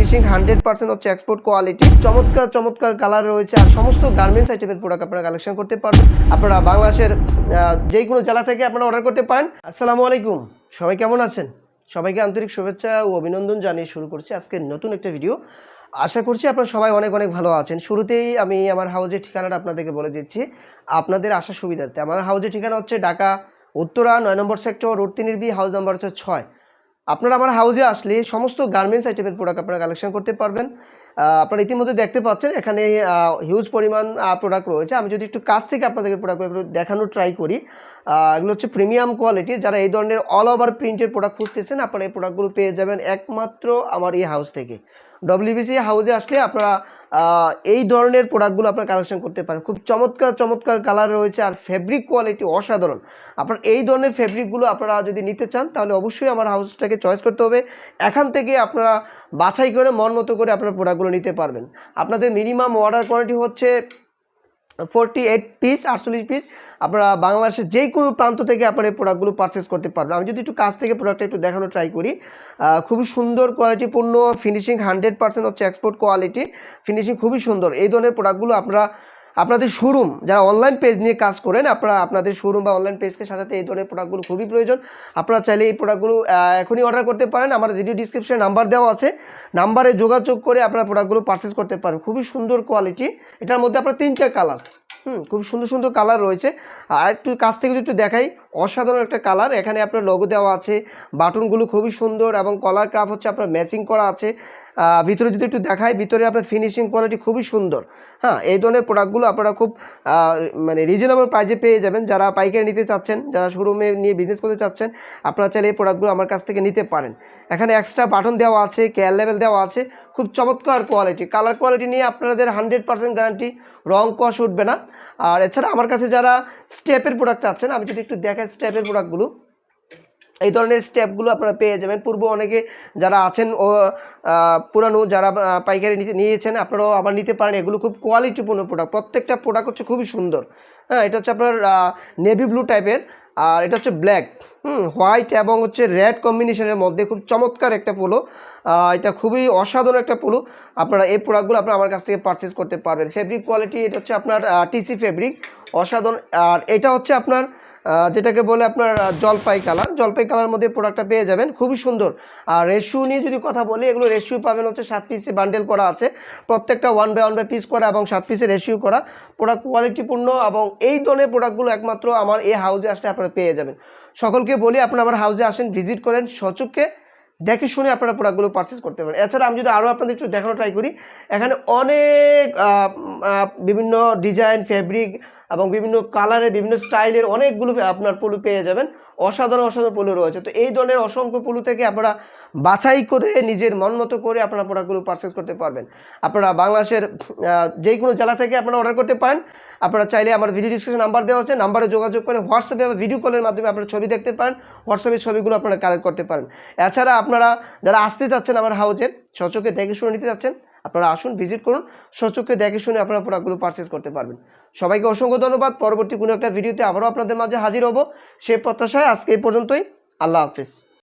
Finishing 100% হচ্ছে export quality, চমৎকার চমৎকার কালার রয়েছে আর সমস্ত গার্মেন্টস আইটেমের প্রোডাক্ট আপনারা কালেকশন করতে পারবেন। আপনারা বাংলাদেশের যে কোনো জেলা থেকে আপনারা অর্ডার করতে পারেন। আসসালামু আলাইকুম, সবাই কেমন আছেন? সবাইকে আন্তরিক শুভেচ্ছা ও অভিনন্দন জানিয়ে শুরু করছি আজকে নতুন একটা ভিডিও। আশা করছি আপনারা সবাই অনেক অনেক ভালো আছেন। শুরুতেই আমি আমার হাউজের ঠিকানাটা আপনাদেরকে বলে দিচ্ছি আপনাদের আসার সুবিধার্থে। আমার হাউজের ঠিকানা হচ্ছে ঢাকা উত্তরা ৯ নম্বর sector, road 3B, house number হচ্ছে 6। আপনারা আমার হাউজে আসলে সমস্ত গার্মেন্টস আইটেমের প্রোডাক্ট আপনারা কালেকশন করতে পারবেন। আপনারা ইতিমধ্যে দেখতে পাচ্ছেন এখানে হিউজ পরিমাণ প্রোডাক্ট রয়েছে। আমি যদি একটু কাছ থেকে আপনাদেরকে প্রোডাক্টগুলো দেখানোর ট্রাই করি, এগুলো হচ্ছে প্রিমিয়াম কোয়ালিটি। যারা এই ধরনের অল ওভার প্রিন্টের প্রোডাক্ট খুঁজতেছেন আপনারা এই প্রোডাক্টগুলো পেয়ে যাবেন একমাত্র আমার এই হাউস থেকে। ডব্লিউবিসি হাউজে আসলে আপনারা এই ধরনের প্রোডাক্টগুলো আপনারা কালেকশন করতে পারেন। খুব চমৎকার চমৎকার কালার রয়েছে আর ফেব্রিক কোয়ালিটি অসাধারণ। আপনারা এই ধরনের ফেব্রিকগুলো আপনারা যদি নিতে চান তাহলে অবশ্যই আমার হাউসটাকে চয়েস করতে হবে। এখান থেকে আপনারা বাছাই করে মন মতো করে আপনারা প্রোডাক্টগুলো নিতে পারবেন। আপনাদের মিনিমাম অর্ডার কোয়ান্টিটি হচ্ছে 48 পিস, 48 পিস। আপনারা বাংলাদেশের যে কোনো প্রান্ত থেকে আপনারা এই প্রোডাক্টগুলো পারচেস করতে পারবেন। আমি যদি একটু কাছ থেকে প্রোডাক্টটা একটু দেখানোর ট্রাই করি, খুবই সুন্দর কোয়ালিটিপূর্ণ, ফিনিশিং 100% হচ্ছে এক্সপোর্ট কোয়ালিটি, ফিনিশিং খুবই সুন্দর। এই ধরনের প্রোডাক্টগুলো আপনারা আপনাদের শোরুম যারা অনলাইন পেজ নিয়ে কাজ করেন আপনারা আপনাদের শোরুম বা অনলাইন পেজকে সাজাতে এই ধরনের প্রোডাক্টগুলো খুবই প্রয়োজন। আপনারা চাইলে এই প্রোডাক্টগুলো এখনই অর্ডার করতে পারেন। আমার ভিডিও ডিসক্রিপশনে নাম্বার দেওয়া আছে, নাম্বারে যোগাযোগ করে আপনারা প্রোডাক্টগুলো পারচেস করতে পারেন। খুবই সুন্দর কোয়ালিটি। এটার মধ্যে আপনার 3টা কালার, খুব সুন্দর সুন্দর কালার রয়েছে। আর একটু কাছ থেকে যদি একটু দেখাই, অসাধারণ একটা কালার। এখানে আপনার লোগো দেওয়া আছে, বাটনগুলো খুবই সুন্দর এবং কলার ক্রাফট হচ্ছে আপনার ম্যাচিং করা আছে। ভিতরে যদি একটু দেখাই, ভিতরে আপনার ফিনিশিং কোয়ালিটি খুবই সুন্দর। এই ধরনের প্রোডাক্টগুলো আপনারা খুব মানে রিজনেবল প্রাইসে পেয়ে যাবেন। যারা পাইকারি নিতে চাচ্ছেন, যারা শোরুমে নিয়ে বিজনেস করতে চাচ্ছেন, আপনারা চাইলে এই প্রোডাক্টগুলো আমার কাছ থেকে নিতে পারেন। এখানে এক্সট্রা বাটন দেওয়া আছে, কেয়ার লেভেল দেওয়া আছে, খুব চমৎকার কোয়ালিটি। কালার কোয়ালিটি নিয়ে আপনাদের 100% গ্যারান্টি, রং কষ উঠবে না। আর এছাড়া আমার কাছে যারা স্টেপের প্রোডাক্ট চাচ্ছেন, আমি যদি একটু দেখাই স্টেপের প্রোডাক্টগুলো, এই ধরনের স্টেপগুলো আপনারা পেয়ে যাবেন। পূর্ব অনেকে যারা আছেন ও পুরানো যারা পাইকারি নিয়েছেন আপনারাও আবার নিতে পারেন। এগুলো খুব কোয়ালিটিপূর্ণ প্রোডাক্ট, প্রত্যেকটা প্রোডাক্ট হচ্ছে খুবই সুন্দর। এটা হচ্ছে আপনার নেভি ব্লু টাইপের, আর এটা হচ্ছে ব্ল্যাক, হোয়াইট এবং হচ্ছে রেড কম্বিনেশনের মধ্যে খুব চমৎকার একটা পোলো। এটা খুবই অসাধারণ একটা পোলো। আপনারা এই প্রোডাক্টগুলো আপনারা আমার কাছ থেকে পারচেস করতে পারবেন। ফেব্রিক কোয়ালিটি এটা হচ্ছে আপনার টিসি ফেব্রিক, অসাধারণ। আর এটা হচ্ছে আপনার যেটাকে বলে আপনার জলপাই কালার মধ্যে প্রোডাক্টটা পেয়ে যাবেন, খুবই সুন্দর। আর রেশিও নিয়ে যদি কথা বলি, এগুলো রেশিও পাবেন হচ্ছে 7 পিসে বান্ডেল করা আছে, প্রত্যেকটা 1 বাই 1 পিস করা এবং 7 পিসে রেশিও করা। প্রোডাক্ট কোয়ালিটিপূর্ণ এবং এই ধরনের প্রোডাক্টগুলো একমাত্র আমার এই হাউজে আসলে আপনারা পেয়ে যাবেন। সকলকে বলি আপনারা আমার হাউজে আসেন, ভিজিট করেন, সচক্ষে দেখে শুনে আপনারা প্রোডাক্টগুলো পারচেস করতে পারেন। এছাড়া আমি যদি আরও আপনাদের একটু দেখানো ট্রাই করি, এখানে অনেক বিভিন্ন ডিজাইন, ফেব্রিক এবং বিভিন্ন কালারের, বিভিন্ন স্টাইলের অনেকগুলো আপনার পলু পেয়ে যাবেন। অসাধারণ অসাধারণ পলু রয়েছে। তো এই ধরনের অসংখ্য পলু থেকে আপনারা বাছাই করে নিজের মন মতো করে আপনারা প্রোডাক্টগুলো পারচেস করতে পারবেন। আপনারা বাংলাদেশের যে কোনো জেলা থেকে আপনারা অর্ডার করতে পারেন। আপনারা চাইলে আমার ভিডিও ডিসক্রিপশনে নাম্বার দেওয়া আছে, নাম্বারে যোগাযোগ করে হোয়াটসঅ্যাপে বা ভিডিও কলের মাধ্যমে আপনারা ছবি দেখতে পারেন। হোয়াটসঅ্যাপের ছবিগুলো আপনারা কালেক্ট করতে পারেন। এছাড়া আপনারা যারা আসতে চাচ্ছেন আমার হাউজে, সচক্ষে দেখে শুনে নিতে চাচ্ছেন, আপনারা আসুন, ভিজিট করুন, সচক্ষে দেখে শুনে আপনারা প্রোডাক্টগুলো পারচেস করতে পারবেন। সবাইকে অসংখ্য ধন্যবাদ। পরবর্তী কোনো একটা ভিডিওতে আবারও আপনাদের মাঝে হাজির হব, সে প্রত্যাশায় আজকে এই পর্যন্তই। আল্লাহ হাফিজ।